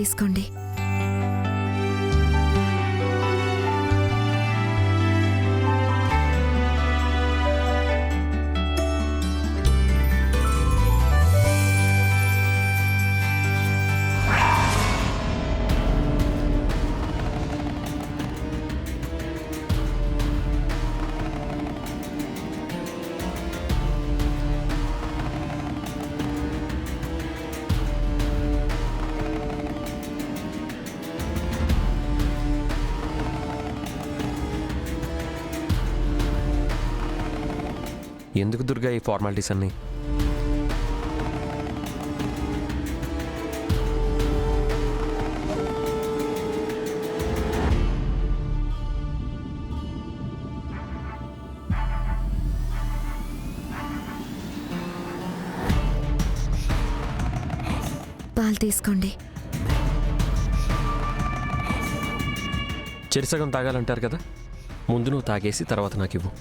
తీసుకోండి. ఎందుకు దుర్గా ఈ ఫార్మాలిటీస్ అన్నీ? పాలు తీసుకోండి. చెరిసగం తాగాలంటారు కదా, ముందు నువ్వు తాగేసి తర్వాత నాకు ఇవ్వు.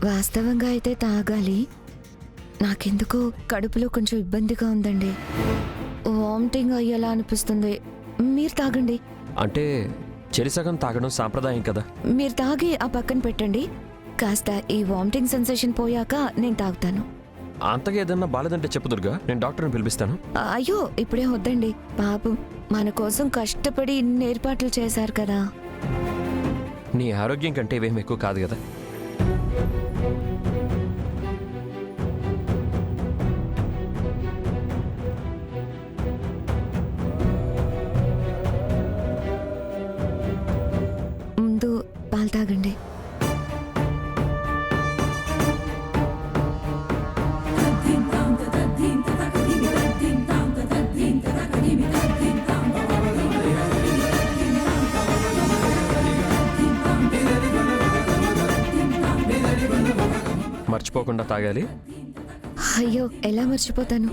వాస్తవంగా అయితే తాగాలి. నాకెందుకో కడుపులో కొంచెం ఇబ్బందిగా ఉందండి. వామిటింగ్ అయ్యేలా అనిపిస్తుంది. మీరు తాగండి. అంటే చెరిసగం తాగడం సాంప్రదాయం కదా. మీరు తాగి ఆ పక్కన పెట్టండి. కాస్త ఈ వామిటింగ్ సెన్సేషన్ పోయాక నేను తాగుతాను. అంతగా ఏదన్నా బాలేదంటే చెప్పు దుర్గా, నేను డాక్టర్ని పిలిపిస్తాను. అయ్యో ఇప్పుడే వద్దండి. పాపం మన కోసం కష్టపడి ఇన్ని ఏర్పాట్లు చేశారు కదా. నీ ఆరోగ్యం కంటే ఇవేం ఎక్కువ కాదు కదా. ముందు పాలు తాగండి. మర్చిపోకుండా తాగాలి. అయ్యో ఎలా మర్చిపోతాను.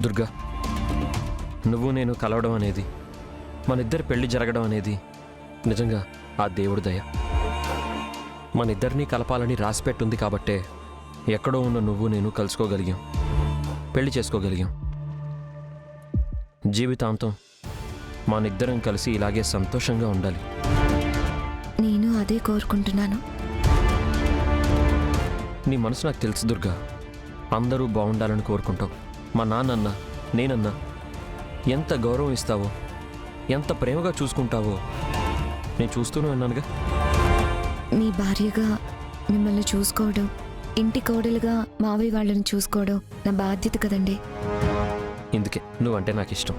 దుర్గా, నువ్వు నేను కలవడం అనేది, మన ఇద్దరి పెళ్లి జరగడం అనేది నిజంగా ఆ దేవుడి దయ. మన ఇద్దరినీ కలపాలని రాసిపెట్టుంది కాబట్టే ఎక్కడో ఉన్న నువ్వు నేను కలుసుకోగలిగాం, పెళ్లి చేసుకోగలిగాం. జీవితాంతం మనిద్దరం కలిసి ఇలాగే సంతోషంగా ఉండాలి. నేను అదే కోరుకుంటున్నాను. నీ మనసు నాకు తెలుసు దుర్గా, అందరూ బాగుండాలని కోరుకుంటావు. మా నాన్నన్నా నేనన్నా ఎంత గౌరవం ఇస్తావో, ఎంత ప్రేమగా చూసుకుంటావో నేను చూస్తూనే ఉన్నానుగా. మీ భార్యగా మిమ్మల్ని చూసుకోవడం, ఇంటి కోడలుగా మావయ్య వాళ్ళని చూసుకోవడం నా బాధ్యత కదండి. ఇందుకే నువ్వంటే నాకు ఇష్టం.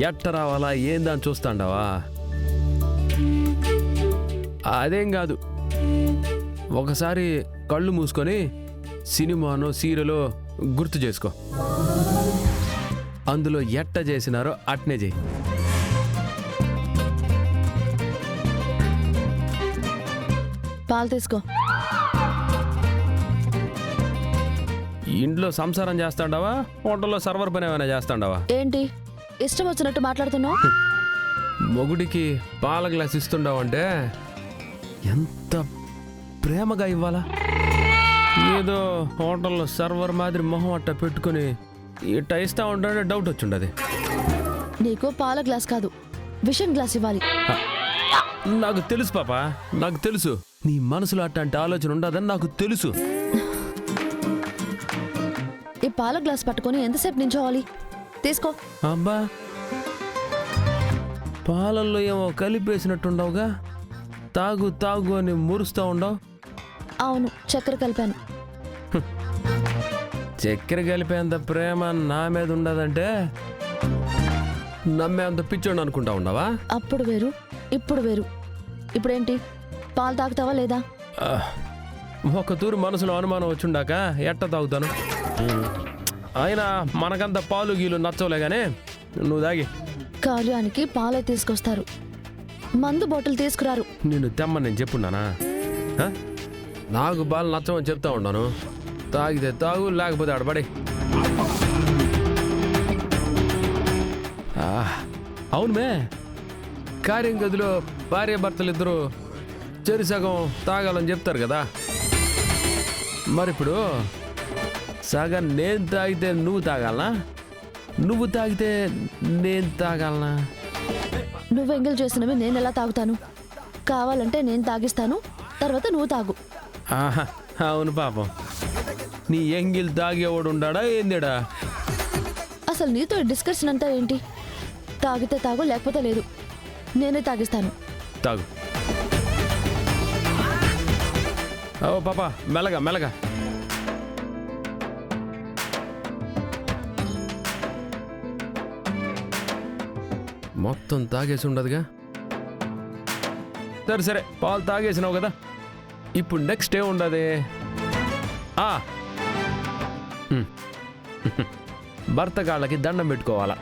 ఎట్ట రావాలా ఏందని చూస్తాండవా? అదేం కాదు, ఒకసారి కళ్ళు మూసుకొని సినిమానో సీరియలో గుర్తు చేసుకో. అందులో ఎట్ట చేసినారో అట్నే చేయి. పాలు తీసుకో. ఇంట్లో సంసారం చేస్తాండావా, హోటల్లో సర్వర్ పని ఏమైనా చేస్తాండావా? ఏంటి ఇష్టం వచ్చినట్టు మాట్లాడుతున్నావు? మొగుడికి పాల గ్లాస్ ఇస్తుండావంటే ఎంత ప్రేమగా ఇవ్వాలా? ఏదో హోటల్లో సర్వర్ మాదిరి మొహం అట్ట పెట్టుకుని ఇట్ట ఇస్తా ఉంటాడే డౌట్ వచ్చిండది. నీకు పాల గ్లాస్ కాదు, విషన్ గ్లాస్ ఇవ్వాలి. నాకు తెలుసు పాప, నాకు తెలుసు నీ మనసులో అట్లాంటి ఆలోచన ఉండదని నాకు తెలుసు. ఈ పాల గ్లాస్ పట్టుకొని ఎంతసేపు నించోవాలి? తీసుకో. అబ్బా, పాలల్లో ఏమో కలిపేసినట్టుండవుగా, తాగు తాగు అని మురుస్తూ ఉండవు. అవును, చక్కెర కలిపాను. చక్కెర కలిపేంత ప్రేమ నా మీద ఉండదంటే నమ్మేంత పిచ్చోడు అనుకుంటా ఉండవా? అప్పుడు వేరు, ఇప్పుడు వేరు. ఇప్పుడేంటి, పాలు తాగుతావా లేదా? ఒక తూరు మనసులో అనుమానం వచ్చుండాక ఎట్ట తాగుతాను? అయినా మనకంత పాలు గీలు నచ్చవులే గానీ నువ్వు తాగి. కార్యానికి పాలే తీసుకొస్తారు, మందు బాటిల్ తీసుకురారు. నేను తెమ్మని నేను చెప్పున్నానా? నాకు పాలు నచ్చవని చెప్తా ఉన్నాను. తాగితే తాగు, లేకపోతే ఆడబడి. అవును మే, కార్యం గదిలో భార్య భర్తలు ఇద్దరు చెరిసగం తాగాలని చెప్తారు కదా. మరిప్పుడు సగం నేను తాగితే నువ్వు తాగాలనా, నువ్వు తాగితే నేను తాగాలనా? నువ్వు ఎంగిల్ చేసినవి నేను ఎలా తాగుతాను? కావాలంటే నేను తాగిస్తాను, తర్వాత నువ్వు తాగు. ఆహా, అవును పాపం, నీ ఎంగిల్ తాగేవాడు ఉండాడా ఏందిడా? అసలు నీతో డిస్కషన్ అంతా ఏంటి? తాగితే తాగు, లేకపోతే లేదు. నేనే తాగిస్తాను. తాగు. ఓ పాప, మెల్లగా మెల్లగా. మొత్తం తాగేసి ఉండదుగా. సరే సరే, పాలు తాగేసినావు కదా, ఇప్పుడు నెక్స్ట్ ఏముండదు? భర్త కాళ్ళకి దండం పెట్టుకోవాలా.